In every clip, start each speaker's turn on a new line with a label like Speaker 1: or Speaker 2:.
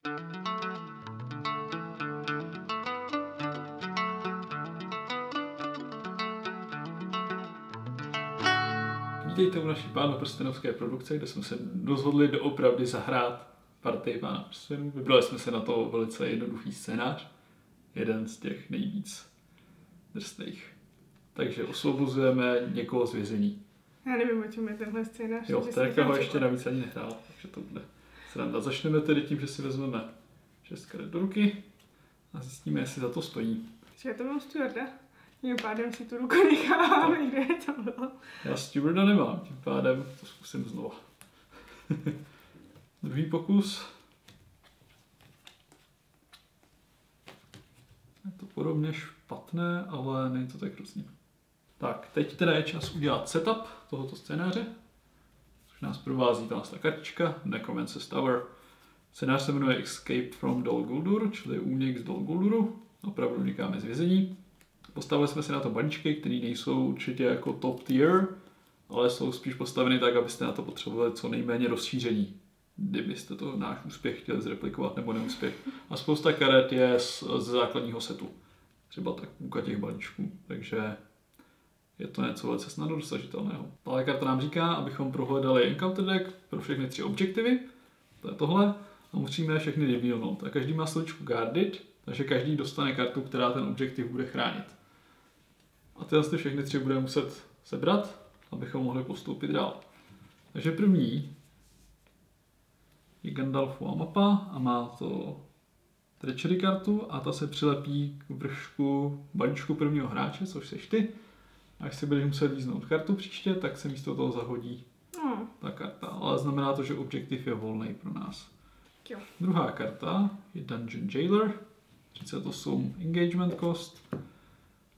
Speaker 1: Vítejte u naší Pánu prstenovské produkce, kde jsme se rozhodli doopravdy zahrát partii Pána prstenů. Vybrali jsme se na to velice jednoduchý scénář. Jeden z těch nejvíc drsných. Takže osvobozujeme někoho z vězení.
Speaker 2: Já nevím, o čem je tenhle scénář.
Speaker 1: Jo, Terka ho ještě navíc ani nehrál, takže to bude sranda. Začneme tedy tím, že si vezmeme 6 karet do ruky a zjistíme, jestli za to stojí.
Speaker 2: Takže já to mám Stewarda. Tím pádem si tu ruku nechávám, kde je to bylo.
Speaker 1: Já Stewarda nemám, tím pádem to zkusím znova. Druhý pokus. Je to podobně špatné, ale není to tak hrozný. Tak, teď teda je čas udělat setup tohoto scénáře, což nás provází ta kartička, Necromancer's Tower. Scénář se jmenuje Escape from Dol Guldur, čili únik z Dol Gulduru. Opravdu unikáme z vězení. Postavili jsme si na to baníčky, které nejsou určitě jako top tier, ale jsou spíš postaveny tak, abyste na to potřebovali co nejméně rozšíření, kdybyste to náš úspěch chtěli zreplikovat nebo neúspěch. A spousta karet je z základního setu. Třeba tak půlka těch balíčků, takže je to něco velice snadno dosažitelného. Tahle karta nám říká, abychom prohledali encounter deck pro všechny 3 objektivy, to je tohle, a musíme všechny revealnout. A každý má slovičku guarded, takže každý dostane kartu, která ten objektiv bude chránit. A tyhle všechny 3 budeme muset sebrat, abychom mohli postoupit dál. Takže první je Gandalfova mapa a má to treachery kartu a ta se přilepí k vršku balíčku prvního hráče, což seš ty. A až si budeš muset líznout kartu příště, tak se místo toho zahodí ta karta. Ale znamená to, že objektiv je volný pro nás.
Speaker 2: Jo.
Speaker 1: Druhá karta je Dungeon Jailer, 38 engagement cost.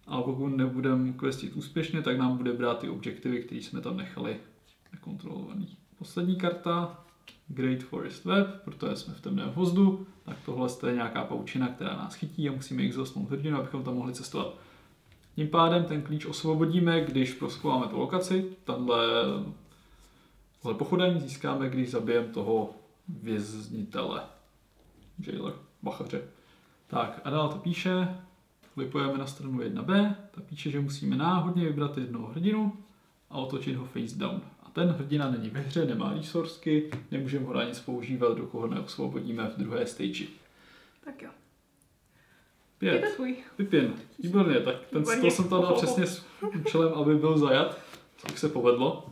Speaker 1: A pokud nebudeme questit úspěšně, tak nám bude brát ty objektivy, které jsme tam nechali nekontrolovaný. Poslední karta, Great Forest Web, protože jsme v temném hozdu, tak tohle je nějaká paučina, která nás chytí a musíme exhaustnout hrdinu, abychom tam mohli cestovat. Tím pádem ten klíč osvobodíme, když prozkoumáme tu lokaci. Tohle pochodení získáme, když zabijeme toho věznitele. Jailer, bachaře. Tak a dál to píše. Flipujeme na stranu 1b, ta píše, že musíme náhodně vybrat jednoho hrdinu a otočit ho face down. A ten hrdina není ve hře, nemá resourceky, nemůžeme ho na nic používat, dokud ho neosvobodíme v druhé stage.
Speaker 2: Tak jo.
Speaker 1: 5.
Speaker 2: Je to tvůj.
Speaker 1: Pippin. Výborně, tak to jsem tam dal přesně s účelem, aby byl zajat, což se povedlo.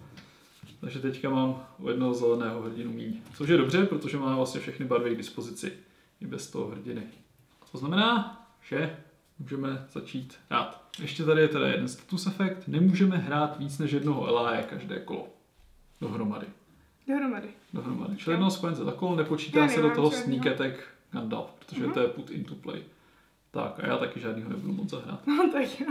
Speaker 1: Takže teďka mám u jednoho zeleného hrdinu míň. Což je dobře, protože máme vlastně všechny barvy k dispozici i bez toho hrdiny. To znamená, že můžeme začít hrát. Ještě tady je teda jeden status efekt. Nemůžeme hrát víc než jednoho eláje každé kolo. Dohromady. Čili jednoho spojence za kolo, nepočítá se do toho sneak attack Gandalf, protože to je put into play. Tak a já taky žádnýho nebudu moc zahrát.
Speaker 2: No tak jo.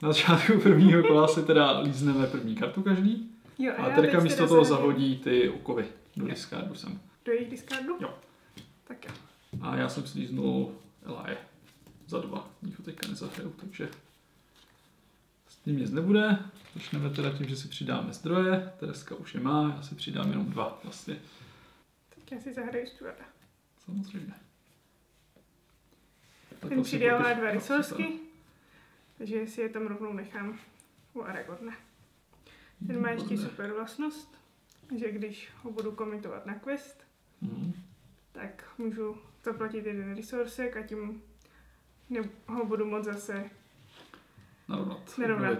Speaker 1: Na začátku prvního kola si teda lízneme první kartu každý.
Speaker 2: Jo,
Speaker 1: a Terka místo toho zahodí ty okovy do discardu sem.
Speaker 2: Do jejich discardu?
Speaker 1: Jo.
Speaker 2: Tak jo.
Speaker 1: A já jsem si líznul eláje. Za 2. Nich teďka nezahraju, takže s tím nic nebude. Začneme teda tím, že si přidáme zdroje. Tereska už je má, já si přidám jenom 2 vlastně.
Speaker 2: Tak já si zahraju Stewarda.
Speaker 1: Samozřejmě.
Speaker 2: Ten přidává 2 resourceky, takže si je tam rovnou nechám u Aragorna. Ten má ještě super vlastnost, že když ho budu komitovat na quest, tak můžu zaplatit 1 resourcek a tím ho budu moct zase narovnat.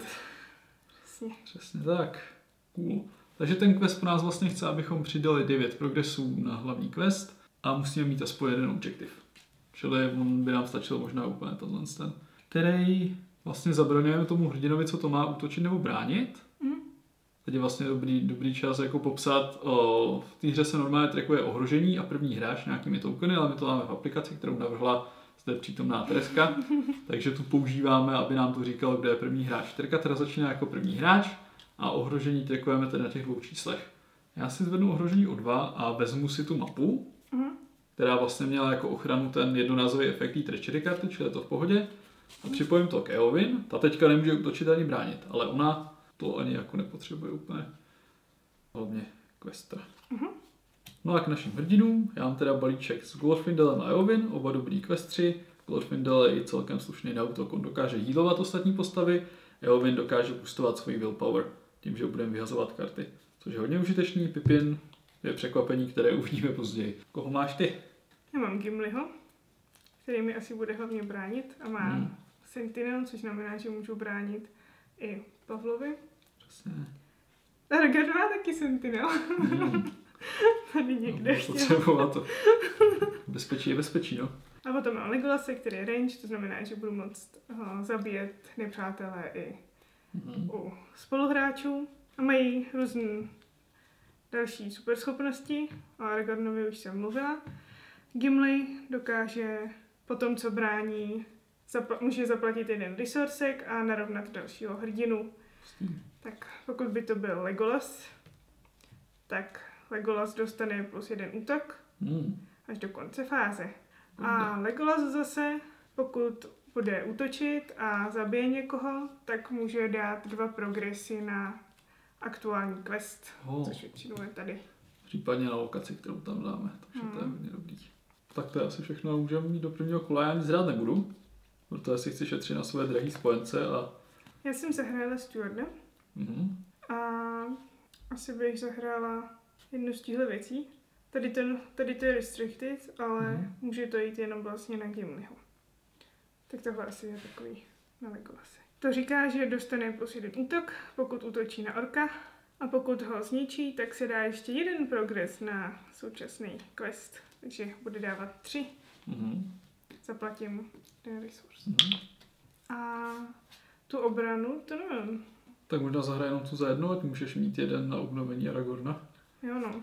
Speaker 1: Přesně tak. Cool. Takže ten quest po nás vlastně chce, abychom přidali 9 progresů na hlavní quest a musíme mít aspoň 1 objektiv. Čili on by nám stačil možná úplně ten, který vlastně zabraňujeme tomu hrdinovi, co to má útočit nebo bránit. Teď je vlastně dobrý čas jako popsat, v té hře se normálně trackuje ohrožení a první hráč nějakými tokeny, ale my to máme v aplikaci, kterou navrhla zde přítomná Tereska, takže tu používáme, aby nám to říkalo, kde je první hráč. Terka teda začíná jako první hráč a ohrožení trackujeme tedy na těch 2 číslech. Já si zvednu ohrožení o 2 a vezmu si tu mapu, která vlastně měla jako ochranu ten jednorázový efekt té treachery karty, čili je to v pohodě. A připojím to k Eowyn, ta teďka nemůže útočit ani bránit, ale ona to ani jako nepotřebuje úplně. Hlavně questa. No a k našim hrdinům, já mám teda balíček s Glorfindelem a Eowyn, oba dobrý questři. Glorfindel je i celkem slušný na útok, on dokáže healovat ostatní postavy, Eowyn dokáže boostovat svůj willpower, tím, že budeme vyhazovat karty. Což je hodně užitečný, Pippin je překvapení, které uvidíme později. Koho máš ty?
Speaker 2: Já mám Gimliho, který mi asi bude hlavně bránit a má Sentinel, což znamená, že můžu bránit i Pavlovi.
Speaker 1: Přesně.
Speaker 2: Aragorn má taky Sentinel. Tady někde
Speaker 1: potřebovat to. Bezpečí je bezpečí, no.
Speaker 2: A potom mám Legolase, který je range, to znamená, že budu moct zabíjet nepřátelé i u spoluhráčů. A mají různé další superschopnosti. O Aragornovi už jsem mluvila. Gimli dokáže po tom, co brání, může zaplatit jeden resourcek a narovnat dalšího hrdinu. Tak pokud by to byl Legolas, tak Legolas dostane +1 útok až do konce fáze. A Legolas zase, pokud bude útočit a zabije někoho, tak může dát 2 progresy na aktuální quest, což většinou je tady.
Speaker 1: Případně na lokaci, kterou tam dáme, takže to je hodně dobrý. Tak to je asi všechno, můžeme mít do prvního kola, já nic hrát nebudu, protože si chci šetřit na své drahé spojence a...
Speaker 2: Já jsem zahrála Stewardem a asi bych zahrála jednu z těchto věcí. Tady to je restricted, ale může to jít jenom vlastně na Gimliho. Tak tohle asi je takový na Legolase. To říká, že dostane +1 útok, pokud útočí na orka, a pokud ho zničí, tak se dá ještě 1 progres na současný quest, takže bude dávat 3. Zaplatím ten resource. A tu obranu, to nevím.
Speaker 1: Tak možná zahraj jenom tu za jedno, ať můžeš mít 1 na obnovení Aragorna.
Speaker 2: Jo no.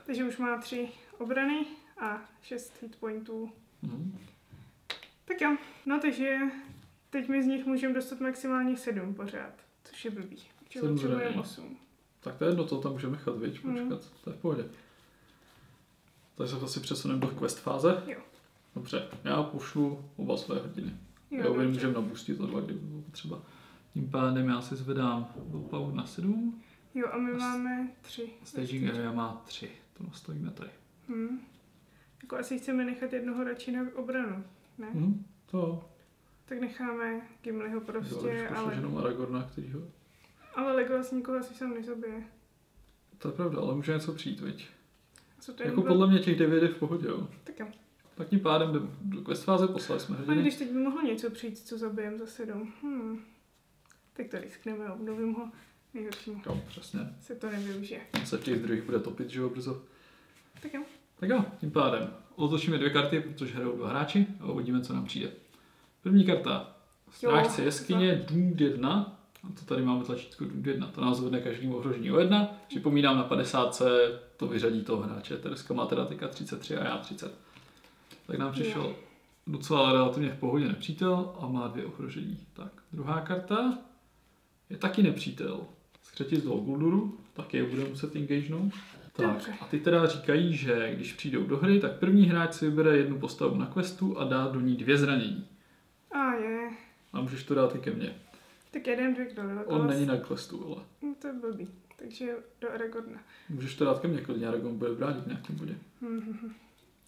Speaker 2: Takže už má 3 obrany a 6 hitpointů. Tak jo, no takže teď my z nich můžeme dostat maximálně 7 pořád, což je blbý. Takže potřebujeme 8.
Speaker 1: Tak to je jedno, to tam můžeme nechat, viď, počkat, to je v pohodě. Takže se asi přesuneme do quest fáze.
Speaker 2: Jo.
Speaker 1: Dobře, já pošlu oba své hrdiny. Jo, můžeme nabustit o 2, kdyby bylo potřeba. Tím pádem já si zvedám willpower na 7.
Speaker 2: Jo, a my máme 3.
Speaker 1: Staging area má 3, to nastavíme tady.
Speaker 2: Jako asi chceme nechat jednoho radši na obranu, ne?
Speaker 1: To.
Speaker 2: Tak necháme Gimliho prostě,
Speaker 1: ale... jenom Aragorna, kterýho...
Speaker 2: Ale Legolas nikoho asi sám nezabije.
Speaker 1: To je pravda, ale může něco přijít, viď? Jako
Speaker 2: bylo...
Speaker 1: podle mě těch 9 je v pohodě, jo.
Speaker 2: Tak jo.
Speaker 1: Tak tím pádem do quest fáze poslali jsme hrdiny.
Speaker 2: A když teď by mohlo něco přijít, co zabijem za 7. Tak to riskneme, obnovím ho. Nejhorší.
Speaker 1: Jo, přesně.
Speaker 2: Se to nevyužije.
Speaker 1: Se v těch druhých bude topit, že jo, brzo.
Speaker 2: Tak jo.
Speaker 1: Tak jo, tím pádem otočíme 2 karty, protože hrajou 2 hráči a uvidíme, co nám přijde. První karta. Strážce jeskyně, Doomed 1. A to tady máme tlačítko Doomed 1. To nás zvedne každému ohrožení o 1. Připomínám, na 50 to vyřadí toho hráče. Tereska má teda teďka 33 a já 30. Tak nám přišel docela relativně v pohodě nepřítel a má 2 ohrožení. Tak, druhá karta je taky nepřítel. Skřeti z Gulduru, taky je bude muset engagenout. Tak, a ty teda říkají, že když přijdou do hry, tak první hráč si vybere 1 postavu na questu a dá do ní 2 zranění. A můžeš to dát i ke mně.
Speaker 2: Tak 1, 2, kdo je?
Speaker 1: On není na questu, ale.
Speaker 2: No to je blbý, takže do Aragorna.
Speaker 1: Můžeš to dát ke mně, klidně Aragorn bude bránit v nějakém bodě.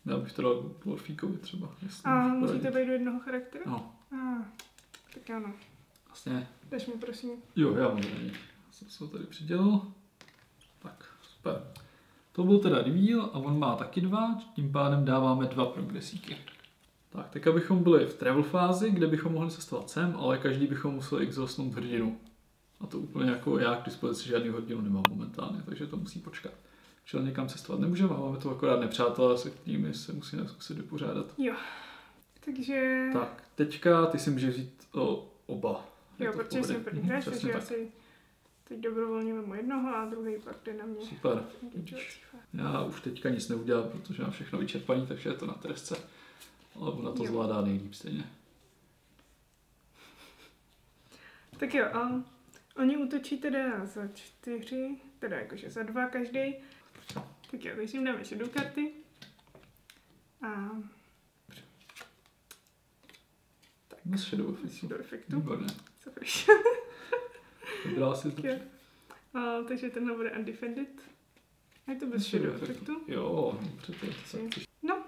Speaker 1: Já bych to dal Glorfíkovi třeba.
Speaker 2: A musíte být do jednoho charakteru?
Speaker 1: No.
Speaker 2: Tak ano.
Speaker 1: Vlastně.
Speaker 2: Daš mi prosím.
Speaker 1: Jo, já mám zranění. Já jsem se to tady přidělil. Tak, super. To byl teda reveal a on má taky 2, tím pádem dáváme 2 progresíky. Tak, teď abychom byli v travel fázi, kde bychom mohli cestovat sem, ale každý bychom museli exhaustnout hrdinu. A to úplně jako já k dispozici žádný hrdinu nemám momentálně, takže to musí počkat. Čili někam cestovat nemůžeme, máme tu akorát nepřátelé, se kterými se musíme zkusit vypořádat.
Speaker 2: Jo, takže...
Speaker 1: Tak, teďka ty si můžeš vzít oba.
Speaker 2: Jo, protože jsem první hráč, takže já si teď dobrovolně vemu jednoho a druhý pak jde na mě.
Speaker 1: Super. Já už teďka nic neudělám, protože mám všechno vyčerpaný, takže je to na Teresce. Ale ona to zvládá nejlíp stejně.
Speaker 2: Tak jo, a oni útočí teda za 4, teda jakože za 2 každý. Tak jo, takže jim dáme shadow karty. A...
Speaker 1: Tak. Bez shadow
Speaker 2: efektu.
Speaker 1: Výborně.
Speaker 2: Super.
Speaker 1: Vybrala si to.
Speaker 2: Takže tenhle bude undefended. Je to bez shadow efektu.
Speaker 1: Jo,
Speaker 2: No,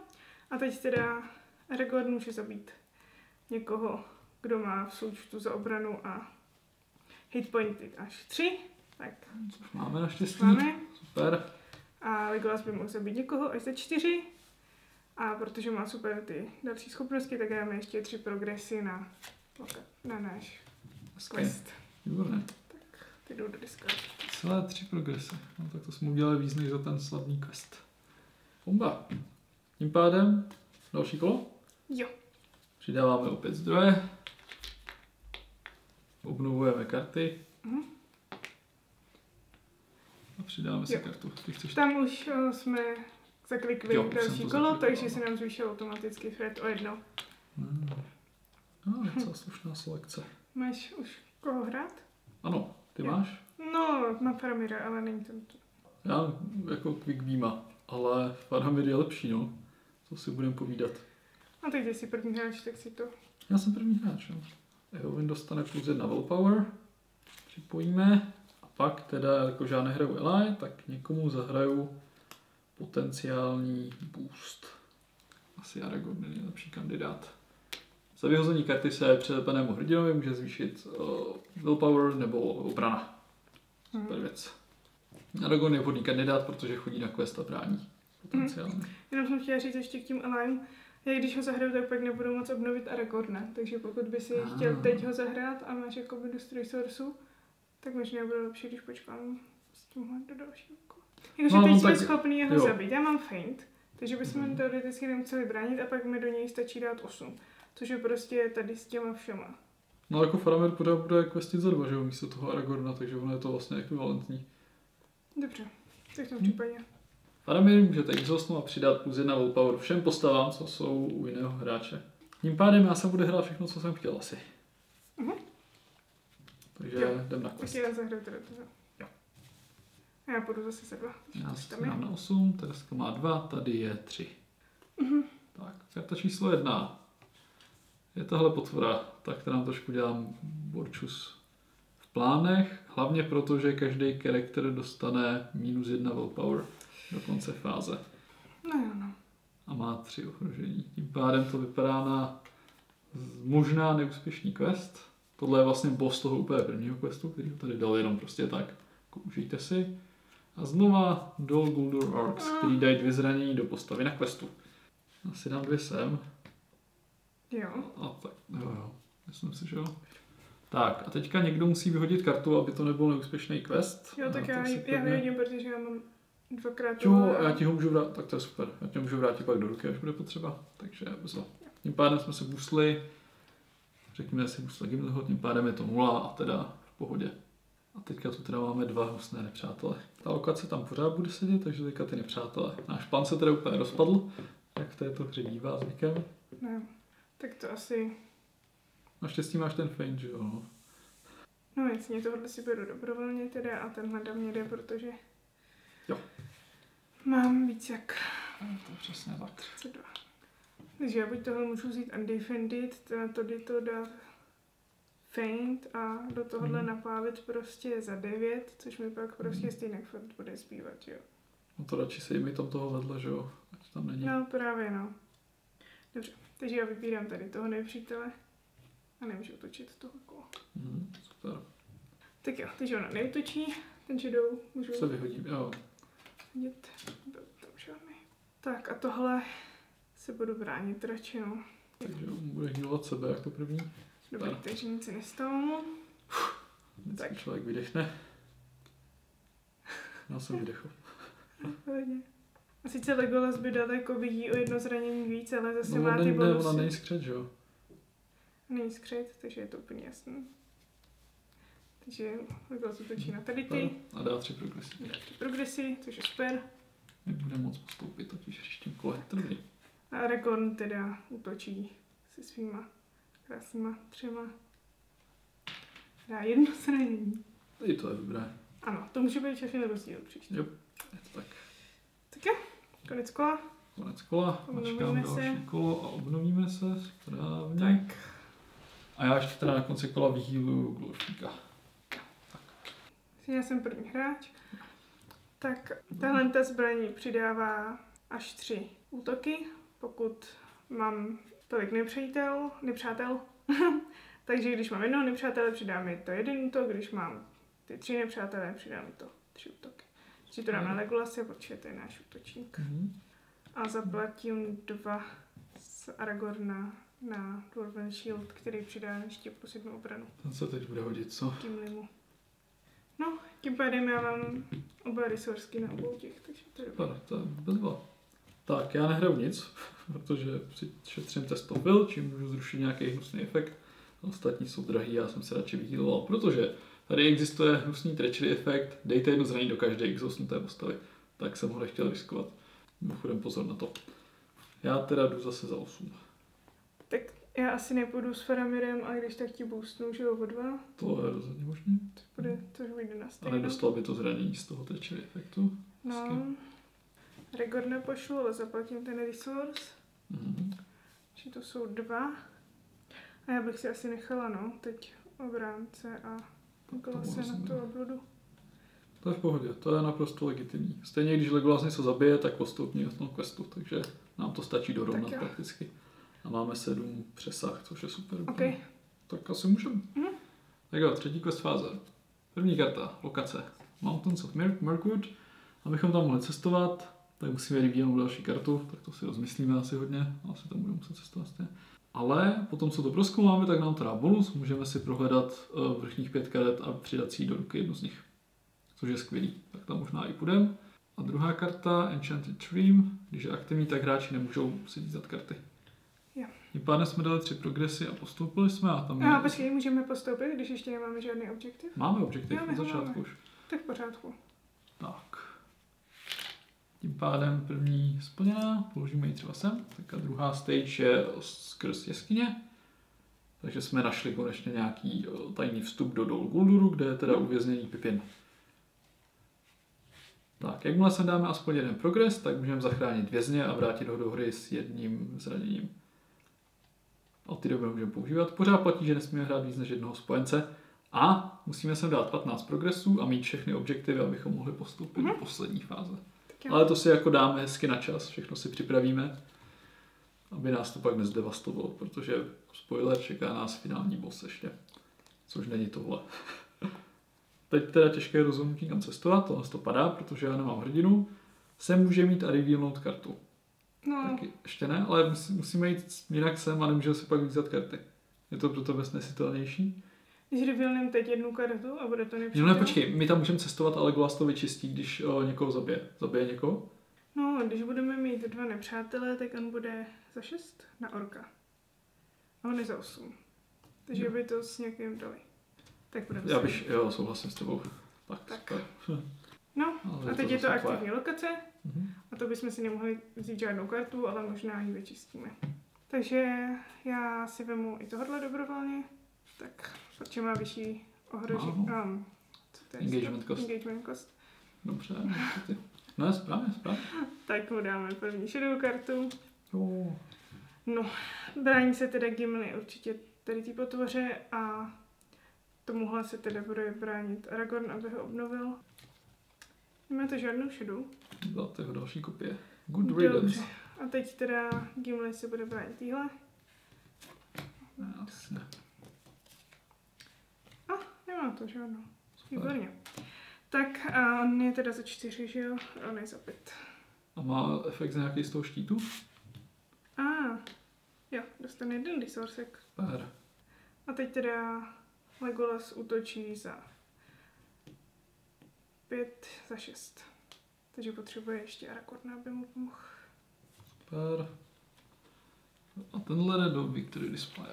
Speaker 2: a teď teda Aragorn může zabít někoho, kdo má v součtu za obranu a hitpointy až 3. Tak.
Speaker 1: Což máme naštěstí. Super.
Speaker 2: A Legolas by mohl zabít někoho až za 4. A protože má super ty další schopnosti, tak dáme ještě 3 progresy na náš quest.
Speaker 1: Výborné.
Speaker 2: Tak, ty jdou do diskardu.
Speaker 1: Celé 3 progresy. No tak to jsme udělali víc než za ten slavný quest. Bomba. Tím pádem další kolo.
Speaker 2: Jo.
Speaker 1: Přidáváme opět zdroje. Obnovujeme karty. A přidáme si kartu. Ty chceš...
Speaker 2: Tam už jsme zaklikli další kolo, takže se nám zvýšil automaticky Fred o 1.
Speaker 1: Docela slušná selekce.
Speaker 2: Máš už koho hrát?
Speaker 1: Ano, ty máš?
Speaker 2: No, má Faramira, ale není to.
Speaker 1: Já jako Quick Beama, ale Faramir je lepší, no. To si budeme povídat.
Speaker 2: A teď jsi první hráč, tak si to...
Speaker 1: Já jsem první hráč, no. Eowyn dostane plus 1 willpower. Připojíme. A pak teda, jako já nehraju Eli, tak někomu zahraju potenciální boost. Asi Aragorn je nejlepší kandidát. Za vyhození karty se předepanému hrdinovi může zvýšit willpower nebo obrana. Super věc. Aragorn je vhodný kandidát, protože chodí na quest a brání. Potenciálně.
Speaker 2: Jenom jsem chtěla říct ještě k tím Elym. Já když ho zahraju, tak pak nebudu moc obnovit Aragorna. Takže pokud by si chtěl teď ho zahrát a máš jako dost resourců, tak možná bude lepší, když počkám s tímhle do dalšího kola. Jakože teď jsme schopný ho zabít. Já mám feint, takže bychom teoreticky nemuseli bránit a pak mi do něj stačí dát 8. Což je prostě tady s těma všema.
Speaker 1: No jako Faramir pořád bude questit za 2, že jo, místo toho Aragorna, takže ono je to vlastně ekvivalentní.
Speaker 2: Dobře, tak v tom případě.
Speaker 1: Faramir můžete exhaustnout a přidat plus 1 willpower všem postavám, co jsou u jiného hráče. Tím pádem já jsem bude hrát všechno, co jsem chtěl asi. Takže jdem na quest.
Speaker 2: Tak já zahraju teda toho.
Speaker 1: Jo.
Speaker 2: A já půjdu zase se 2.
Speaker 1: Já si dám na 8, Tereska má 2, tady je 3. Tak, karta číslo 1. Je tahle potvora, tak to nám trošku dělám borčus v plánech, hlavně proto, že každý charakter dostane minus 1 willpower do konce fáze.
Speaker 2: No jo, no.
Speaker 1: A má 3 ohrožení. Tím pádem to vypadá na možná neúspěšný quest. Tohle je vlastně boss toho úplně prvního questu, který ho tady dal jenom prostě tak. Užijte si. A znova Dol Guldur Orcs, který dají 2 zranění do postavy na questu. Asi dám 2 sem.
Speaker 2: Jo.
Speaker 1: A tak, jo. Myslím si, že jo. Tak, a teďka někdo musí vyhodit kartu, aby to nebyl neúspěšný quest.
Speaker 2: Jo, tak já vyhodím, protože já mám 2x.
Speaker 1: Jo, a já ti ho můžu vrátit, tak to je super. Já ti ho můžu vrátit pak do ruky, až bude potřeba. Takže brzo. Tím pádem jsme se boostli. Řekněme si boostli Gimliho, tím pádem je to 0 a teda v pohodě. A teďka tu teda máme 2 hnusné nepřátele. Ta lokace tam pořád bude sedět, takže teďka ty nepřátelé. Náš plán se teda úplně rozpadl, jak v této hře bývá zvykem.
Speaker 2: Ne, tak to asi...
Speaker 1: Naštěstí máš ten feint, že jo?
Speaker 2: No jasně, tohle si beru dobrovolně teda a tenhle dám mě jde, protože...
Speaker 1: Jo.
Speaker 2: Mám víc jak...
Speaker 1: To je přesně tak.
Speaker 2: 32. Takže já buď tohle můžu vzít undefended, tady to dát feint a do tohohle napávit prostě za 9, což mi pak prostě stejně furt bude zbývat, jo.
Speaker 1: No to radši se mi tam toho vedle, že jo? Ať tam není.
Speaker 2: No právě no. Dobře, takže já vybírám tady toho nepřítele a nemůžu otočit toho kola.
Speaker 1: Super.
Speaker 2: Tak jo, takže ona neutočí, ten shadow můžu...
Speaker 1: Se vyhodím, jo.
Speaker 2: Vidět, byl tam žádný. Tak a tohle se budu bránit radši, no.
Speaker 1: Takže bude healovat sebe jako první.
Speaker 2: Dobrý, takže nic se nestalo.
Speaker 1: Vždycky člověk vydechne. Já jsem vydechl.
Speaker 2: A sice Legolas by dal jako vidí o 1 zranění víc, ale zase má ty bonusy.
Speaker 1: Ona není skřet, že jo?
Speaker 2: Není skřet, takže je to úplně jasný. Takže Legolas útočí na tady ty.
Speaker 1: A dá 3 progresy.
Speaker 2: Dá 3 progresy, což je super.
Speaker 1: Nebude moc postoupit, totiž příštím kole. Trvý.
Speaker 2: A Aragorn teda útočí se svýma krásnýma 3. Dá 1 zranění.
Speaker 1: I to je dobré.
Speaker 2: Ano, to může být všechny rozdíl příště.
Speaker 1: Jo, je to tak.
Speaker 2: Tak jo, konec kola.
Speaker 1: Konec kola, načkám další kolo a obnovíme se správně.
Speaker 2: Tak.
Speaker 1: A já ještě teda na konci kola vyhýluju Glorfíka.
Speaker 2: Já jsem první hráč. Tak tahle ta zbraní přidává až 3 útoky, pokud mám tolik nepřátel. Takže když mám jednoho nepřátele, přidám mi to 1 útok, když mám ty 3 nepřátelé, přidám mi to 3 útoky. Takže to dám na Legolase, protože to je náš útočník. A zaplatím 2 z Aragorna na Dwarven Shield, který přidá ještě plus 1 obranu.
Speaker 1: Ten se teď bude hodit, co?
Speaker 2: Gimlimu. No, tím pádem já mám oba resourceky na obou těch, takže to je dobré.
Speaker 1: To je bezva. Tak, já nehraju nic, protože šetřím test of will, čím můžu zrušit nějaký hnusný efekt. Ostatní jsou drahý, já jsem se radši vyhýloval, protože tady existuje hnusný treachery efekt, dejte jedno zranění do každé exosnuté postavy. Tak jsem ho nechtěl riskovat. Mimochodem pozor na to. Já teda jdu zase za 8.
Speaker 2: Tak já asi nepůjdu s Faramirem, a když tak ti boostnu, že jo, o 2.
Speaker 1: To je rozhodně možné.
Speaker 2: To už vyjde na stejno.
Speaker 1: Ale dostal by to zranění z toho treachery efektu.
Speaker 2: No. Regor nepošlu, ale zaplatím ten resource. Že to jsou 2. A já bych si asi nechala, no, teď obránce a koukala se na tu obludu.
Speaker 1: To je v pohodě, to je naprosto legitimní. Stejně když Legolas něco zabije, tak postoupí v tom questu, takže nám to stačí dorovnat prakticky. A máme 7 přesah, což je super.
Speaker 2: Okay.
Speaker 1: Tak asi můžeme. Tak jo, 3. quest fáze. První karta, lokace. Mountains of Mirkwood. Abychom tam mohli cestovat, tak musíme revealnout další kartu, tak to si rozmyslíme asi hodně, asi tam budeme muset cestovat stejně. Ale potom, co to prozkoumáme, tak nám to dá bonus, můžeme si prohledat vrchních 5 karet a přidat si do ruky jednu z nich. Což je skvělý, tak tam možná i půjdeme. A druhá karta, Enchanted Dream, když je aktivní, tak hráči nemůžou si vzít karty.
Speaker 2: Jo.
Speaker 1: Tím pádem jsme dali 3 progresy a postoupili jsme a tam...
Speaker 2: Počkej, můžeme postoupit, když ještě nemáme žádný objektiv?
Speaker 1: Máme objektiv od začátku už.
Speaker 2: Tak v pořádku.
Speaker 1: Tak. Tím pádem první splněná, položíme ji třeba sem, tak a druhá stage je skrz jeskyně. Takže jsme našli konečně nějaký tajný vstup do Dol Gulduru, kde je teda uvězněný Pippin. Tak, jakmile se dáme aspoň jeden progres, tak můžeme zachránit vězně a vrátit ho do hry s jedním zraněním. Od té doby můžeme používat. Pořád platí, že nesmíme hrát víc než jednoho spojence a musíme sem dát 15 progresů a mít všechny objektivy, abychom mohli postoupit do poslední fáze. Ale to si jako dáme hezky na čas, všechno si připravíme, aby nás to pak nezdevastovalo, protože spoiler, čeká nás finální boss ještě, což není tohle. Teď teda těžké rozhodnutí kam cestovat, tohle to padá, protože já nemám hrdinu. Sem může mít a revealnout kartu.
Speaker 2: No.
Speaker 1: Taky ještě ne, ale musíme jít jinak sem a nemůžeme si pak vzít karty. Je to pro tebe nesnesitelnější?
Speaker 2: Když revealnem teď jednu kartu a bude to nepřítel.
Speaker 1: No ne, počkej, my tam můžeme cestovat, ale Legolas to vyčistí, když někoho zabije. Zabije někoho?
Speaker 2: No, když budeme mít 2 nepřátelé, tak on bude za 6 na orka. A on je za 8. Takže by to s někým dali. Tak budeme
Speaker 1: Já bych, jo, souhlasím s tebou. Tak.
Speaker 2: No,
Speaker 1: ale
Speaker 2: a teď je to
Speaker 1: zase
Speaker 2: aktivní lokace. A to bychom si nemohli vzít žádnou kartu, ale možná ji vyčistíme. Takže já si vemu i tohle dobrovolně. Tak, protože má vyšší ohrožení. Engagement cost.
Speaker 1: Dobře, no správně.
Speaker 2: Tak mu dáme první šedou kartu.
Speaker 1: Jo.
Speaker 2: No, brání se teda Gimli určitě tady té potvoře a tomuhle se teda bude bránit Aragorn, aby ho obnovil. Nemáte žádnou šedou?
Speaker 1: Byla to jeho další kopie. Good riddance.
Speaker 2: A teď teda Gimli se bude bránit týhle.
Speaker 1: Jasně.
Speaker 2: Nemá to žádnou. Výborně. Tak a on je teda za 4, že jo? A on je za 5.
Speaker 1: A má efekt za nějaký z toho štítu?
Speaker 2: Jo, dostane 1 resourcek.
Speaker 1: Super.
Speaker 2: A teď teda Legolas útočí za 5, za 6. Takže potřebuje ještě Aragorna, aby mu pomohl.
Speaker 1: Super. A tenhle jde do Victory Display.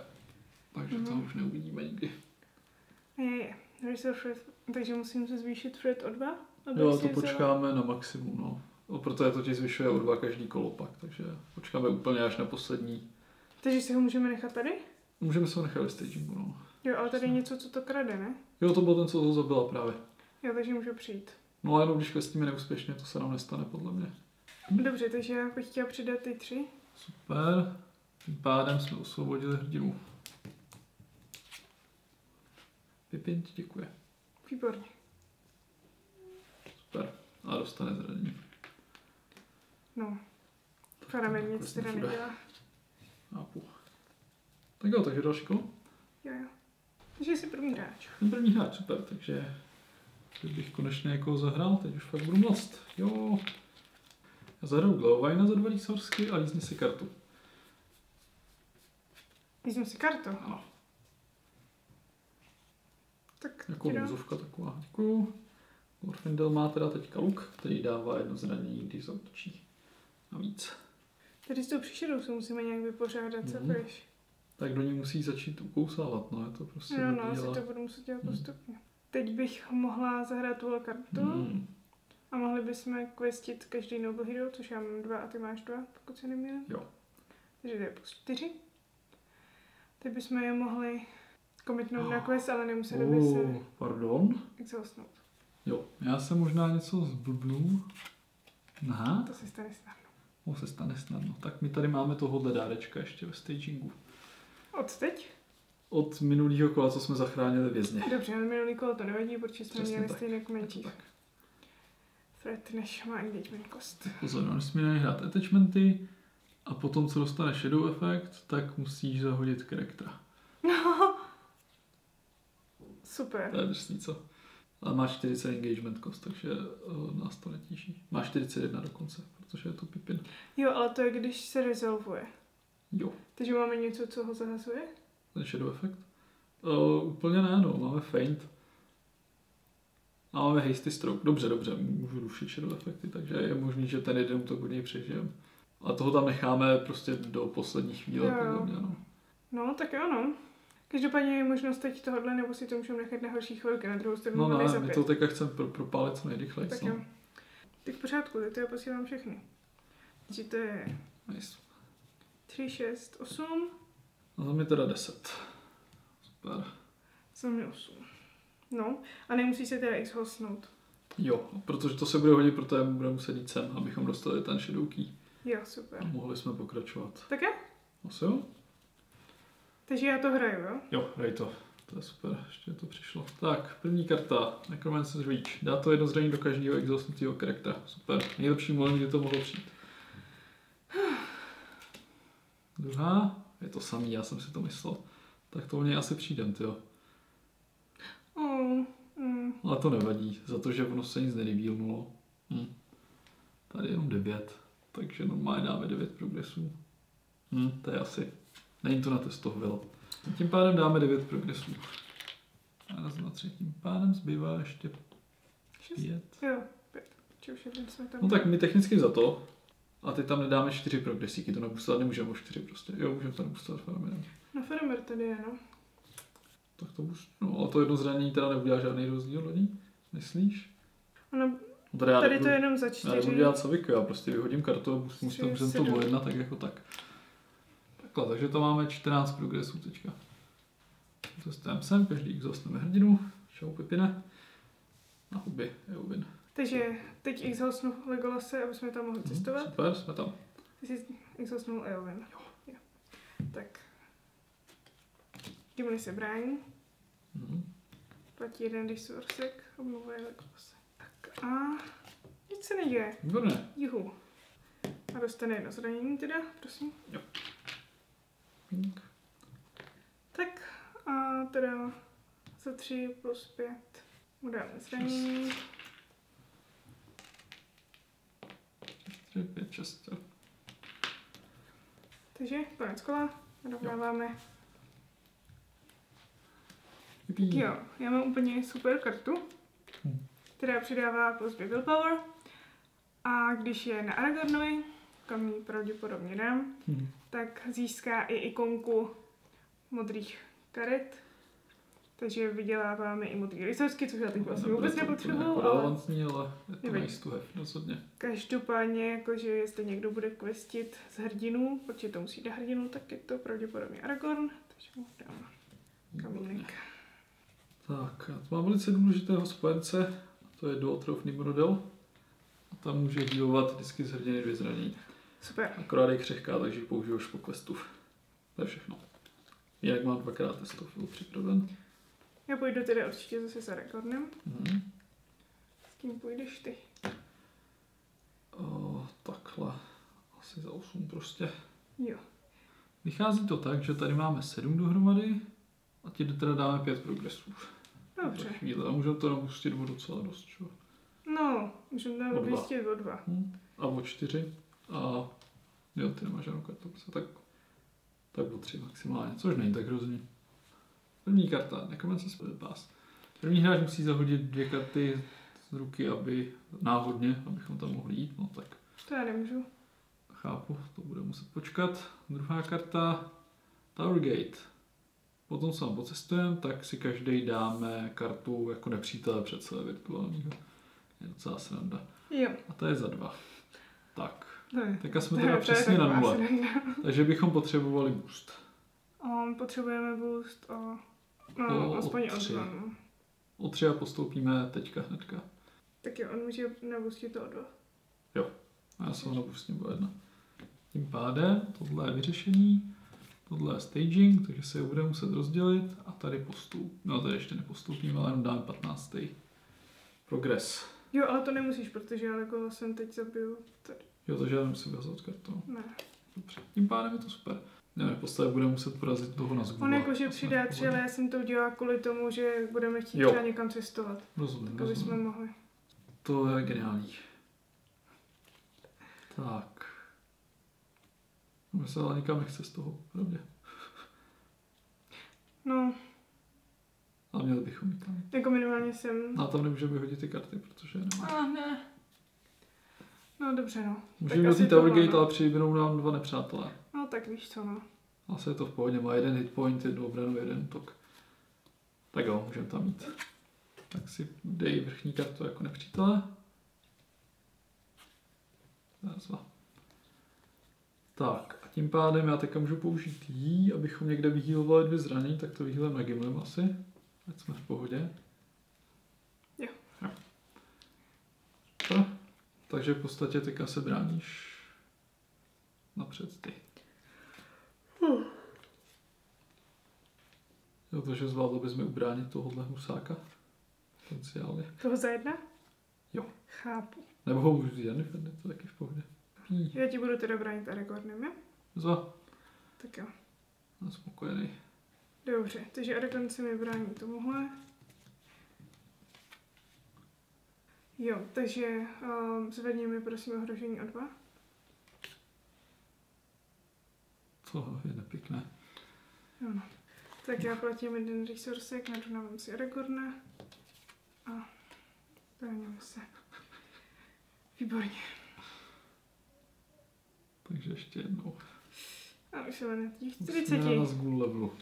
Speaker 1: Takže to už neuvidíme nikdy.
Speaker 2: Je. Resource, takže musím se zvýšit Fred o 2?
Speaker 1: Jo, to počkáme na maximum, no. Proto je to ti zvyšuje o 2 každý kolo pak, takže počkáme úplně až na poslední.
Speaker 2: Takže si ho můžeme nechat tady?
Speaker 1: Můžeme se ho nechat ve stagingu, no.
Speaker 2: Jo, ale tady je něco, co to krade, ne?
Speaker 1: Jo, to byl ten, co to zabila právě.
Speaker 2: Jo, takže můžu přijít.
Speaker 1: No a jenom když questíme neúspěšně, to se nám nestane podle mě.
Speaker 2: Dobře, takže já bych chtěla přidat ty 3.
Speaker 1: Super. Tím pádem jsme osvobodili hrdinu. Pippin ti děkuje.
Speaker 2: Výborně.
Speaker 1: Super. a dostane zranění.
Speaker 2: No. Faramir nic teda nedělá.
Speaker 1: Chápu. Tak jo, takže další kolo.
Speaker 2: Jo. Takže jsi první hráč.
Speaker 1: Ten první hráč, super, takže teď bych konečně někoho zahrál, teď už fakt budu mlast. Jo. Já zahraju Glowvina za 2 líshorsky a lízni si kartu.
Speaker 2: Líznu si kartu?
Speaker 1: Ano.
Speaker 2: Tak
Speaker 1: Jako lůzovka taková. Děkuju. Glorfindel má teda teďka luk, který dává 1 zranění, když zautočí. A víc.
Speaker 2: Tady s tou příšerou se musíme nějak vypořádat, co půjdeš?
Speaker 1: Tak do ní musí začít ukousávat, no, je to prostě
Speaker 2: Jo, no, asi to budu muset dělat postupně. Teď bych mohla zahrát tuhle kartu a mohli bychom questit každý Noble Hero, což já mám 2 a ty máš 2, pokud se nemýlím.
Speaker 1: Jo.
Speaker 2: Takže to je plus 4. Teď bychom je mohli commitnout na quest, ale nemuseli by se
Speaker 1: pardon?
Speaker 2: exhaustnout.
Speaker 1: Jo, já se možná něco zblbnu. Aha.
Speaker 2: To se stane snadno.
Speaker 1: Se stane snadno. Tak my tady máme tohohle dárečka ještě ve stagingu.
Speaker 2: Od teď?
Speaker 1: Od minulého kola, co jsme zachránili vězně.
Speaker 2: Dobře, ale minulý kolo to nevadí, protože jsme
Speaker 1: Přesně
Speaker 2: měli
Speaker 1: tak.
Speaker 2: stejně menší threat, než má engagement cost.
Speaker 1: Pozor, no, nesmíme hrát attachmenty a potom, co dostane shadow effect, tak musíš zahodit charactera.
Speaker 2: No. Super.
Speaker 1: To je drsný, co? Ale má 40 engagement cost, takže nás to netíží. Má 41 dokonce, protože je to Pippin.
Speaker 2: Jo, ale to je, když se resolvuje.
Speaker 1: Jo.
Speaker 2: Takže máme něco, co ho zahazuje?
Speaker 1: Ten shadow effect? Úplně ne, no. Máme feint. A máme hasty stroke. Dobře, můžu rušit shadow effecty, takže je možný, že ten jeden útok od něj přežijeme. A toho tam necháme prostě do poslední chvíle, podle mě, no.
Speaker 2: No, tak jo, no. Každopádně je možnost teď tohle, nebo si to můžeme nechat na horší chvilky, na druhou stranu.
Speaker 1: No ne, my to teďka chceme propálit co nejrychleji.
Speaker 2: Tak jo. Tak v pořádku, to já posílám všechny. Takže to je
Speaker 1: Nice.
Speaker 2: 3, 6, 8.
Speaker 1: A za mě teda 10. Super.
Speaker 2: Za mě 8. No, a nemusí se teda exhaustnout.
Speaker 1: Jo, protože to se bude hodit, protože budeme muset jít sem, abychom dostali ten shadow key.
Speaker 2: Jo, super.
Speaker 1: A mohli jsme pokračovat.
Speaker 2: Tak jo?
Speaker 1: Asi jo?
Speaker 2: Takže já to hraju, jo?
Speaker 1: Jo, hraj to. To je super, ještě to přišlo. Tak, první karta, Necromancer's Reach. Dá to 1 zranění do každého exhaustnutého charaktera. Super, nejlepší moment, kdy to mohlo přijít. Druhá, je to samý, já jsem si to myslel. Tak to o něj asi přijdem, tyjo. Ale to nevadí, za to, že ono se nic nerevealnulo. Tady jenom 9, takže normálně dáme 9 progresů. To je asi, není to na testoval. Tím pádem dáme 9 progresů. 1, 2, 3, tím pádem zbývá ještě 5.
Speaker 2: Jo, 5. Či už jeden jsme tam.
Speaker 1: No tak my technicky za to, a ty tam nedáme 4 progresíky, to nabustovat nemůžeme o 4 prostě. Jo, můžeme to nabustovat Faramirem.
Speaker 2: No Faramir tady je, no.
Speaker 1: Tak to už, no ale to 1 zranění teda neudělá žádný rozdíl do ní, myslíš?
Speaker 2: Ono,
Speaker 1: No
Speaker 2: tady to je jenom za 4.
Speaker 1: Já nebudu dělat saviku, já prostě vyhodím kartu a musím to o 1, tak jako tak. Takhle, takže to máme 14 progresů teďka. Dostaneme sem, každý exhaustneme hrdinu, čau Pippine. Na huby, Eowyn.
Speaker 2: Takže teď exhaustnu Legolase, aby jsme tam mohli cestovat.
Speaker 1: Super, jsme tam.
Speaker 2: Ty jsi exhaustnul Eowyn. Jo. Tak. Demony se brání. Platí 1 resourcek, obnovuje Legolase. Tak a nic se neděje.
Speaker 1: Výborné.
Speaker 2: Juhu. A dostane 1 zranění teda, prosím.
Speaker 1: Jo. Pink.
Speaker 2: Tak a teda za 3 plus 5 mu dáme zranění.
Speaker 1: 4, 5, 6.
Speaker 2: Takže konec kola, rovnáváme.
Speaker 1: Jupí.
Speaker 2: Jo, já mám úplně super kartu, která přidává plus 2 willpower. A když je na Aragornovi, kam ji pravděpodobně dám, tak získá i ikonku modrých karet. Takže vyděláváme i modrý resourceky, což já teď vlastně vůbec nepotřebuju,
Speaker 1: ale je to nice to have, rozhodně.
Speaker 2: Každopádně, jakože jestli někdo bude questit z hrdinu, protože to musí dát hrdinu, tak je to pravděpodobně Aragorn, takže mu dám kamínek.
Speaker 1: Tak, já tu mám velice důležitého spojence, a to je Daughter of Nimrodel. A tam může healovat vždycky z hrdiny 2 zranění.
Speaker 2: Super.
Speaker 1: Akorát je křehká, takže ji použiju už po questu. To je všechno. Jinak mám 2x testovil připraven.
Speaker 2: Já půjdu tedy určitě zase s Aragornem. S kým půjdeš ty?
Speaker 1: Takhle. Asi za 8 prostě.
Speaker 2: Jo.
Speaker 1: Vychází to tak, že tady máme 7 dohromady a ti teda dáme 5 progresů.
Speaker 2: Dobře.
Speaker 1: Chvíle. A můžeme to napustit o docela dost, čo?
Speaker 2: No, můžeme tam vyjistit o 2.
Speaker 1: A o 4. A jo, ty nemáš žádnou kartu. Tak o 3 maximálně, což není tak hrozný. První karta, Necromancer Spirit Pass. První hráč musí zahodit 2 karty z ruky, aby náhodně, abychom tam mohli jít, no tak.
Speaker 2: To já nemůžu.
Speaker 1: Chápu, to bude muset počkat. Druhá karta, Tower Gate. Potom, co vám pocestujeme, tak si každý dáme kartu jako nepřítele před sebe virtuálního. Je docela sranda.
Speaker 2: Jo.
Speaker 1: A to je za 2. Tak.
Speaker 2: Ne.
Speaker 1: Teďka jsme teda přesně na 0. Takže bychom potřebovali boost.
Speaker 2: Potřebujeme boost aspoň o
Speaker 1: 3.
Speaker 2: 2. No.
Speaker 1: O 3 a postoupíme teďka hnedka.
Speaker 2: Tak jo, on může nabustit to o 2.
Speaker 1: Jo. A já se ho nabustím o 1. Tím pádem tohle je vyřešení. Tohle je staging, takže se je budeme muset rozdělit a tady postup. No tady ještě nepostoupíme, ale jenom dáme 15. Progres.
Speaker 2: Jo, ale to nemusíš, protože já jako jsem teď zabiju tady.
Speaker 1: Jo, takže já nemusím vyhazovat kartu.
Speaker 2: Ne.
Speaker 1: Dobře. Tím pádem je to super. Ne, v podstatě budeme muset porazit toho na zguba.
Speaker 2: On jakože přidá 3, ale já jsem to udělala kvůli tomu, že budeme chtít třeba někam cestovat.
Speaker 1: Rozumím,
Speaker 2: Tak aby jsme mohli.
Speaker 1: To je geniální. Tak. My se ale nikam nechce z toho, pravdě.
Speaker 2: No,
Speaker 1: Ale měli bychom nikam.
Speaker 2: jako minimálně jsem...
Speaker 1: A tam nemůžeme vyhodit ty karty, protože je nemá.
Speaker 2: Ne. No dobře, no.
Speaker 1: Můžeme do té Tower Gate, ale přibydou nám 2 nepřátelé.
Speaker 2: No tak víš co, no.
Speaker 1: Asi je to v pohodě, má 1 hit point, 1 obranu, 1 útok. Tak jo, můžeme tam mít. Tak si dej vrchní kartu jako nepřítele. Zazva. Tak, a tím pádem já teďka můžu použít jí, abychom někde vyhýlovali 2 zranění, tak to vyhýlem na Gimlem asi. Ať jsme v pohodě.
Speaker 2: Jo.
Speaker 1: To. Takže v podstatě teďka se bráníš napřed ty. Jo, takže zvládlo bys mi ubránit tohohle husáka. Potenciálně.
Speaker 2: Toho za 1?
Speaker 1: Jo.
Speaker 2: Chápu.
Speaker 1: Nebo ho můžu vzít Jennifer, to taky v pohodě.
Speaker 2: Já ti budu teda bránit Aragornem, jo?
Speaker 1: Zva.
Speaker 2: Tak jo.
Speaker 1: Jsem spokojený.
Speaker 2: Dobře, takže Aragorn se mi brání tomuhle. Jo, takže zvedni mi prosím ohrožení o 2.
Speaker 1: To je nepěkné.
Speaker 2: Jo, no. Tak já platím 1 resourcek, nadunávám si Aragorna a bráním se. Výborně.
Speaker 1: Takže ještě jednou.
Speaker 2: A už jsme na těch 40.
Speaker 1: Jsme na zgůl levelu.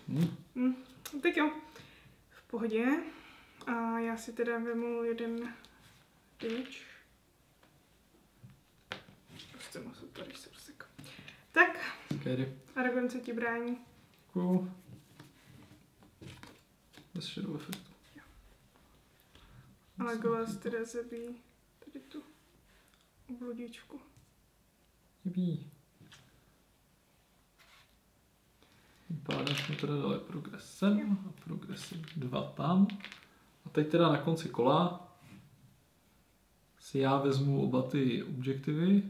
Speaker 2: Tak jo, v pohodě. A já si teda vemu 1 damage. Prostě mám super resourcek. Tak,
Speaker 1: Kedy.
Speaker 2: Aragorn se ti brání.
Speaker 1: Děkuju. Bez shadow efektu.
Speaker 2: Ale Golas teda zabíjí tady tu obludičku.
Speaker 1: Jibí. Tím pádem jsme teda dali progres sem a progres 2 tam. A teď teda na konci kola si já vezmu oba ty objektivy.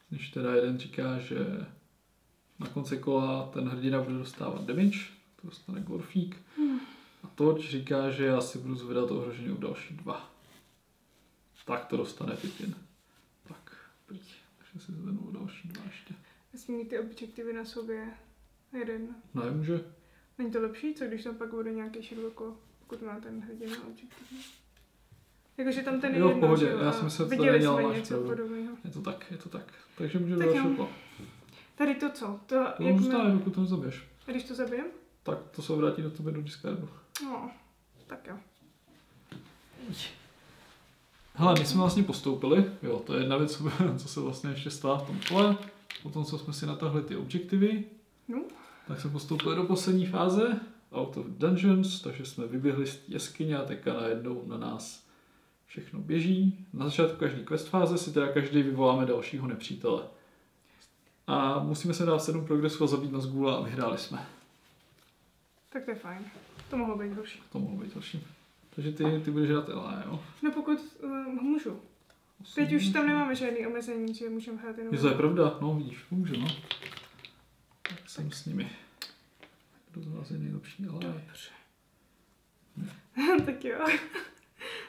Speaker 1: Když teda jeden říká, že na konci kola ten hrdina bude dostávat damage, to dostane Glorfík. A Toč říká, že já si budu zvedat ohrožení o další 2. Tak to dostane Pippin. Tak, pojď. Takže si zvednu o další 2 ještě.
Speaker 2: Nesmí mít ty objektivy na sobě. 1.
Speaker 1: Ne, může.
Speaker 2: Není to lepší, co když tam pak bude nějaký široko, pokud má ten hrdina objektiv? Jakože tam ten je
Speaker 1: Jo, v
Speaker 2: jedno,
Speaker 1: pohodě,
Speaker 2: že jo,
Speaker 1: já si myslím, že to
Speaker 2: viděli
Speaker 1: nedělal
Speaker 2: jsme
Speaker 1: máš
Speaker 2: něco
Speaker 1: pravdu.
Speaker 2: podobného.
Speaker 1: Je to tak, je to tak. Takže můžeme
Speaker 2: Tak
Speaker 1: do
Speaker 2: jo.
Speaker 1: dalšího kola.
Speaker 2: Tady to co? To,
Speaker 1: To zůstane, dokud to nezabiješ.
Speaker 2: A když to zabijem?
Speaker 1: Tak to se vrátí do tebe do discardu.
Speaker 2: No, tak jo.
Speaker 1: Hele, my jsme vlastně postoupili, jo, to je jedna věc, co se vlastně ještě stala v tom kole. Potom, co jsme si natáhli ty objektivy,
Speaker 2: No.
Speaker 1: tak jsme postoupili do poslední fáze, Out of Dungeons, takže jsme vyběhli z jeskyně a teďka najednou na nás všechno běží. Na začátku každý quest fáze si teda každý vyvoláme dalšího nepřítele. A musíme se dát 7 progresů a zabít na zgůla a vyhráli jsme.
Speaker 2: Tak to je fajn. To mohlo být horší.
Speaker 1: To mohlo být horší. Takže ty budeš hrát Ela, jo?
Speaker 2: No pokud můžu. Teď už tam nemáme žádný omezení, že můžeme hrát jenom...
Speaker 1: To je pravda, no vidíš, může, no. Tak jsem s nimi. Kdo z vás je nejlepší, ale...
Speaker 2: Dobře. Tak jo.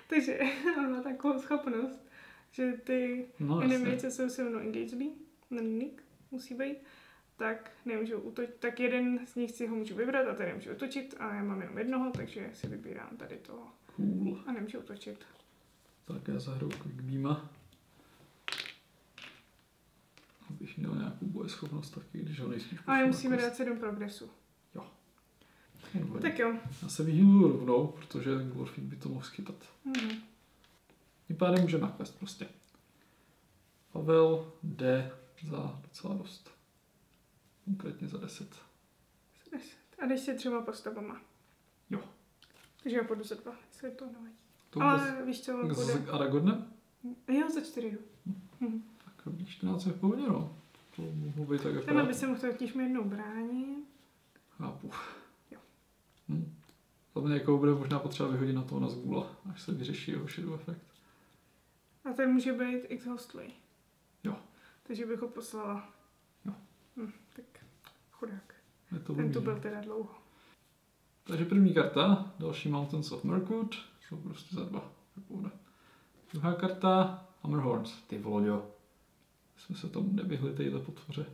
Speaker 2: Takže on má takovou schopnost, že ty enemy, co jsou se mnou engagelí, na nick musí být, tak nemůžu útočit, tak jeden z nich si ho můžu vybrat a tady nemůžu útočit a já mám jenom jednoho, takže si vybírám tady toho.
Speaker 1: Cool.
Speaker 2: A nemůžu útočit.
Speaker 1: Tak já zahraju Quick Beama. Abych měl nějakou bojeschopnost taky, když ho nejspíš pošlu.
Speaker 2: Ale musíme dát 7 progresu.
Speaker 1: Jo.
Speaker 2: Tak jo.
Speaker 1: Já se vyhýluju rovnou, protože ten Glorfík by to mohl schytat. Tím pádem může na quest prostě. Pavel jde za docela dost. Konkrétně za 10.
Speaker 2: A jdeš si 3 postavama.
Speaker 1: Jo.
Speaker 2: Takže já půjdu za 2, jestli to nevadí.
Speaker 1: To
Speaker 2: ale víš co,
Speaker 1: tak
Speaker 2: bude...
Speaker 1: s Aragornem?
Speaker 2: Jo, za 4 jdu.
Speaker 1: Tak 14 je v pohodě, no. To mohlo být tak
Speaker 2: Tenhle by se mohl totiž jednou bránit.
Speaker 1: Chápu.
Speaker 2: Jo.
Speaker 1: To někoho bude možná potřeba vyhodit na toho Nazgûla, až se vyřeší jeho shadow efekt.
Speaker 2: A ten může být exhaustlý.
Speaker 1: Jo.
Speaker 2: Takže bych ho poslala.
Speaker 1: Jo.
Speaker 2: Tak chudák.
Speaker 1: To
Speaker 2: ten tu byl teda dlouho.
Speaker 1: Takže první karta, další Mountains of Mirkwood, šlo prostě za 2. Druhá karta, Hammerhorns. Ty vloďo. Jsme se tomu nevyhli téhle potvoře.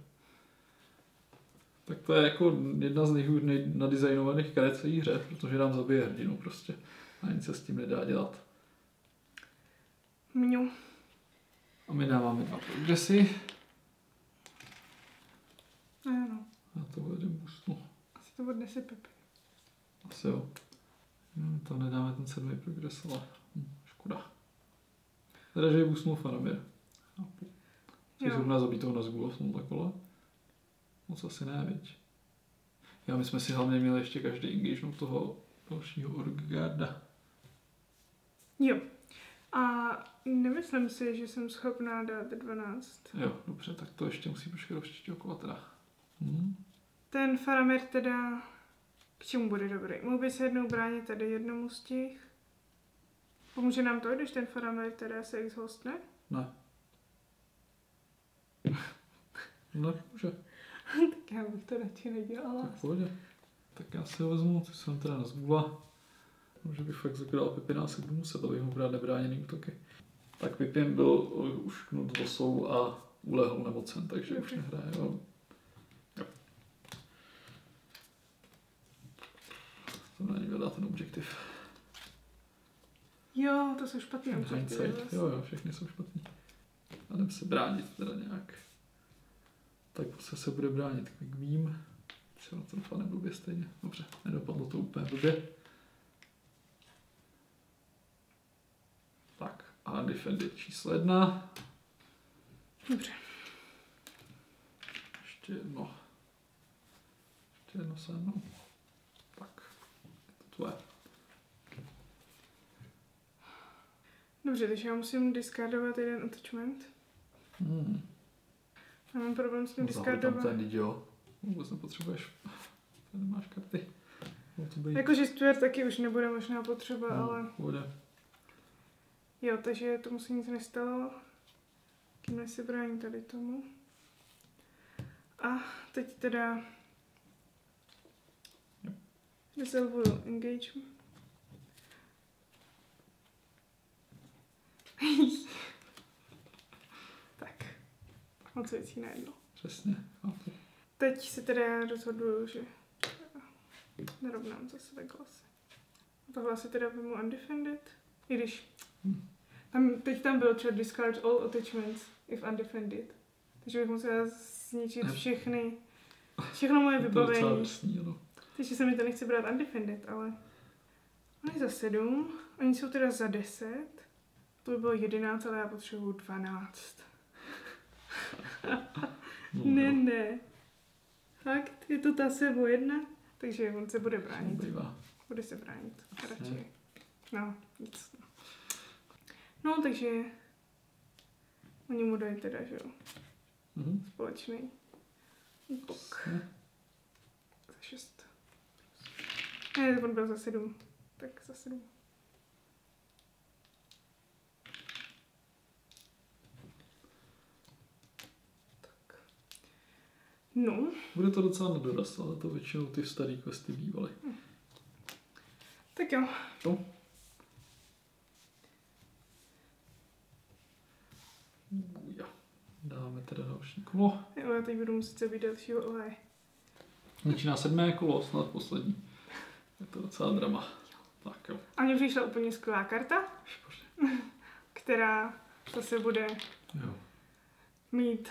Speaker 1: Tak to je jako jedna z nejhůř nadizajnovaných karet v celé hře, protože nám zabije hrdinu prostě. A nic se s tím nedá dělat.
Speaker 2: Mňu.
Speaker 1: A my dáváme 2 progresy.
Speaker 2: Ano.
Speaker 1: A tohle jdem boostnu.
Speaker 2: Asi to odnese Pepe.
Speaker 1: Asi jo. Tam nedáme ten 7. progres, ale škoda. Teda, že je boostnul Faramir. Jsi zrovna zabít toho Nazgûla v tomhle kole? Moc asi ne, viď? Já, my jsme si hlavně měli ještě každý engagement toho dalšího Orggarda.
Speaker 2: Jo. A nemyslím si, že jsem schopná dát 12.
Speaker 1: Jo, dobře, tak to ještě musí počkat do příštího kola teda.
Speaker 2: Ten Faramir teda k čemu bude dobrý? Mohl by se jednou bránit tady jednomu z těch? Pomůže nám to, když ten Faramir teda se exhaustne?
Speaker 1: Ne. Nemůže.
Speaker 2: Tak já bych to radši nedělala.
Speaker 1: Tak pohodě. Tak já si ho vezmu, ty jsem teda Nazgûla. Že bych fakt zakladal Pipina, si budu muset, abych mu brát nebráněný útoky. Tak Pipin byl ušknut vosou a ulehl nemocen, takže už nehraje. Jo. To není vědá ten objektiv.
Speaker 2: Jo, to jsou špatný objektivy.
Speaker 1: Jo, všechny jsou špatný. A jdem se bránit teda nějak. Tak se bude bránit Quick Beam. Třeba to dopadne blbě stejně. Dobře, nedopadlo to úplně blbě. Tak, a Defended číslo 1.
Speaker 2: Dobře.
Speaker 1: Ještě jedno se mnou. Tak, je to tvoje.
Speaker 2: Dobře, takže já musím discardovat jeden attachment. Já mám problém s tím discardovat.
Speaker 1: Tam ten jo. Vůbec nepotřebuješ. Tady nemáš karty.
Speaker 2: Jakože Stuart taky už nebude možná potřeba, ale...
Speaker 1: Bude.
Speaker 2: Jo, takže tomu se nic nestalo. Tímhle si bráním tady tomu. A teď teda... Resolvuju engagement. Tak. Moc věcí najednou.
Speaker 1: Přesně.
Speaker 2: Teď se teda rozhoduju, že nerovnám zase takhle. Tohle se teda vezmu undefended. I když teď tam bylo třeba discard all attachments if undefended. Takže bych musela zničit všechno moje vybavení. Takže se mi to nechce brát undefended, ale on je za 7, oni jsou teda za 10. To by bylo 11, ale já potřebuju 12. Ne. Fakt, je to ta sebo 1, takže on se bude bránit. Bude se bránit, radši. No, nic. No, takže oni mu dají teda, že jo, společný útok. Za 6. Ne, on byl za 7. Tak za 7. No.
Speaker 1: Bude to docela na dorast, ale to většinou ty starý questy bývaly.
Speaker 2: Tak jo.
Speaker 1: No. Jo. Dáme teda další kolo.
Speaker 2: Jo, já teď budu muset zabít dalšího oleje.
Speaker 1: Začíná 7. kolo, snad poslední. Je to docela drama. Tak jo.
Speaker 2: A mně přišla úplně skvělá karta, která zase bude mít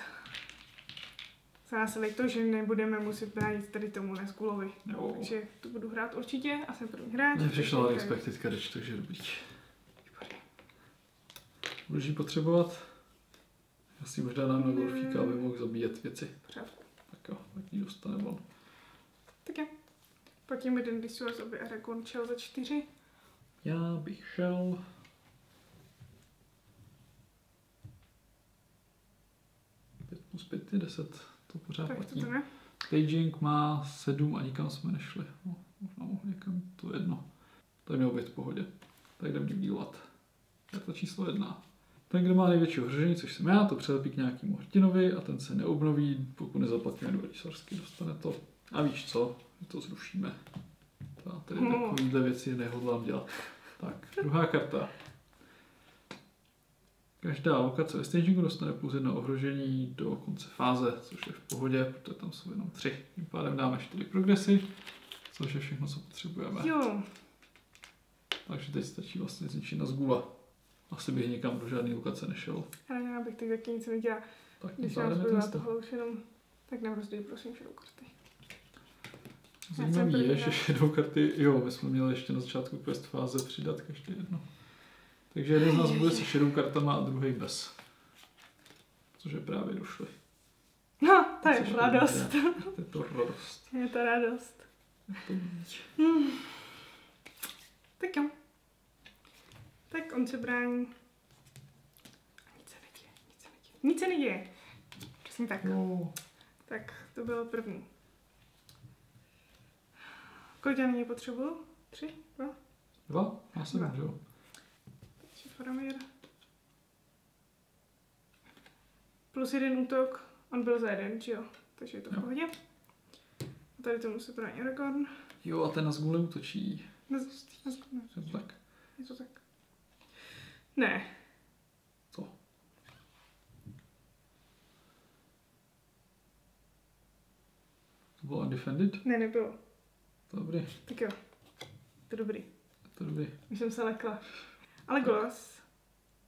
Speaker 2: za následek to, že nebudeme muset bránit tady tomu Nazgulovi. Takže to budu hrát určitě a jsem první hráč.
Speaker 1: Mně přišla Unexpected Carriage, takže dobrý. Budeš ji potřebovat? Já si možná dám na golfíka, aby mohl zabíjet věci.
Speaker 2: Pořádku.
Speaker 1: Tak jo, tak ji dostane on.
Speaker 2: Tak jo. Pak jim jeden Resource, aby Aragorn šel za 4.
Speaker 1: Já bych šel... 5 plus 5 je 10. To pořád
Speaker 2: Tak
Speaker 1: platí.
Speaker 2: to ne?
Speaker 1: Staging má 7 a nikam jsme nešli. No, možná mohl někam, to je jedno. To je mělo být v pohodě. Tak jdem dívat. Je to číslo 1. Ten, kdo má největší ohrožení, což jsem já, to přelepí k nějakému Hortinovi a ten se neobnoví, pokud nezaplatíme 2 resource, dostane to. A víš co? My to zrušíme. Já tady takovýhle věci nehodlám dělat. Tak, druhá karta. Každá lokace ve stagingu dostane pouze 1 ohrožení do konce fáze, což je v pohodě, protože tam jsou jenom 3. Tím pádem dáme 4 progresy, což je všechno, co potřebujeme.
Speaker 2: Jo.
Speaker 1: Takže teď stačí vlastně zničit Nazgula. Asi bych nikam do žádné lokace nešel.
Speaker 2: Ale já bych teď taky nic nedělala.
Speaker 1: Tak
Speaker 2: Když nám zbývá tohle už jenom, tak nám rozdej prosím shadow karty.
Speaker 1: Zajímavý je, že shadow karty, jo, my jsme měli ještě na začátku quest fáze přidat každý jedno. Takže jeden z nás bude se shadow kartama a druhý bez. Což je právě došli.
Speaker 2: No, to je radost.
Speaker 1: Je to radost.
Speaker 2: Je to radost. Tak jo. Tak on se brání. Nic se neděje. Přesně tak.
Speaker 1: No.
Speaker 2: Tak, to bylo první. Kolik já nyní potřebuju? 3? 2?
Speaker 1: 2? Já jsem, že jo.
Speaker 2: Takže Faramir. Plus 1 útok. On byl za 1, že jo? Takže je to v pohodě. A tady tomu se brání Aragorn.
Speaker 1: Jo, a ten Nazgul útočí.
Speaker 2: Tak. Je to tak. Ne.
Speaker 1: Co? To bylo undefended?
Speaker 2: Ne, nebylo.
Speaker 1: To dobrý.
Speaker 2: Tak jo. To dobrý.
Speaker 1: To dobrý.
Speaker 2: Už jsem se lekla. Ale Golas.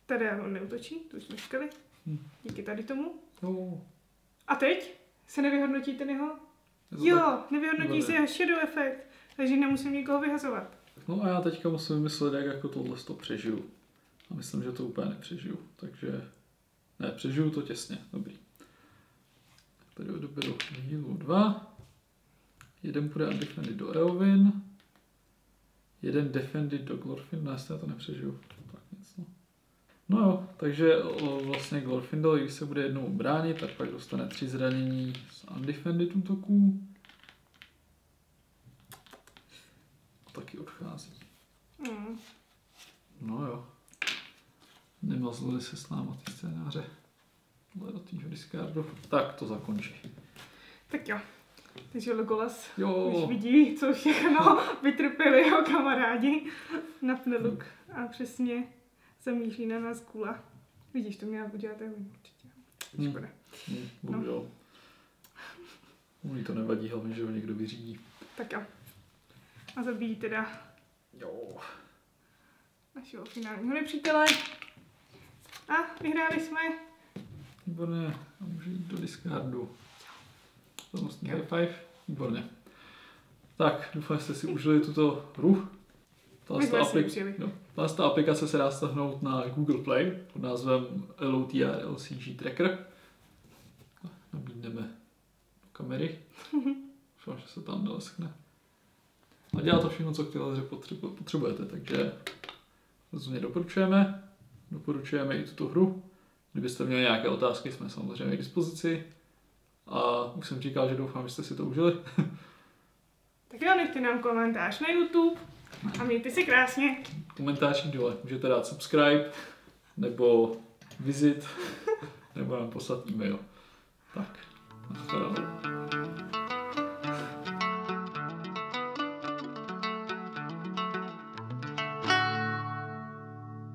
Speaker 2: Tady on neútočí, to už jsme říkali. Díky tady tomu.
Speaker 1: Jo.
Speaker 2: A teď se nevyhodnotí ten jeho? Jo, nevyhodnotí se jeho shadow efekt. Takže nemusím nikoho vyhazovat.
Speaker 1: No a já teďka musím myslet, jak jako tohle to přežiju. A myslím, že to úplně nepřežiju. Takže... Ne, přežiju to těsně. Dobrý. Tady odeberu healu 2. Jeden půjde undefended do Eowyn. Jeden defended do Glorfindel. Ne, já to nepřežiju. Tak nic, no. No jo, takže vlastně Glorfindel, když se bude jednou bránit, tak pak dostane 3 zranění z undefended útoků. Taky odchází. No jo. Nemazlili se s náma ty scénáře. Do týho discardu. Tak to zakončí.
Speaker 2: Tak jo. Takže Legolas
Speaker 1: už
Speaker 2: vidí, co všechno vytrpěli jeho kamarádi. Napne luk a přesně zamíří na Nazgula. Vidíš, to měla udělat Eowyn určitě. Škoda.
Speaker 1: Bohužel. Mně to nevadí, hlavně, že ho někdo vyřídí.
Speaker 2: Tak jo. A zabíjí teda našeho finálního nepřítele. A vyhráli jsme.
Speaker 1: Výborně. A může jít do discardu. Samozřejmě high five. Výborně. Tak, doufám, že jste si užili tuto hru. Tato aplikace se dá stáhnout na Google Play pod názvem LOTR LCG Tracker. Nabídneme do kamery. Doufám, že se tam doleskne. A dělá to všechno, co k téhle hře potřebujete, takže rozhodně doporučujeme. Doporučujeme i tuto hru. Kdybyste měli nějaké otázky, jsme samozřejmě k dispozici. A už jsem říkal, že doufám, že jste si to užili.
Speaker 2: Tak jo, nechte nám komentář na YouTube a mějte si krásně.
Speaker 1: Komentáři dole. Můžete dát subscribe, nebo visit, nebo nám poslat e-mail. Tak, nashledanou.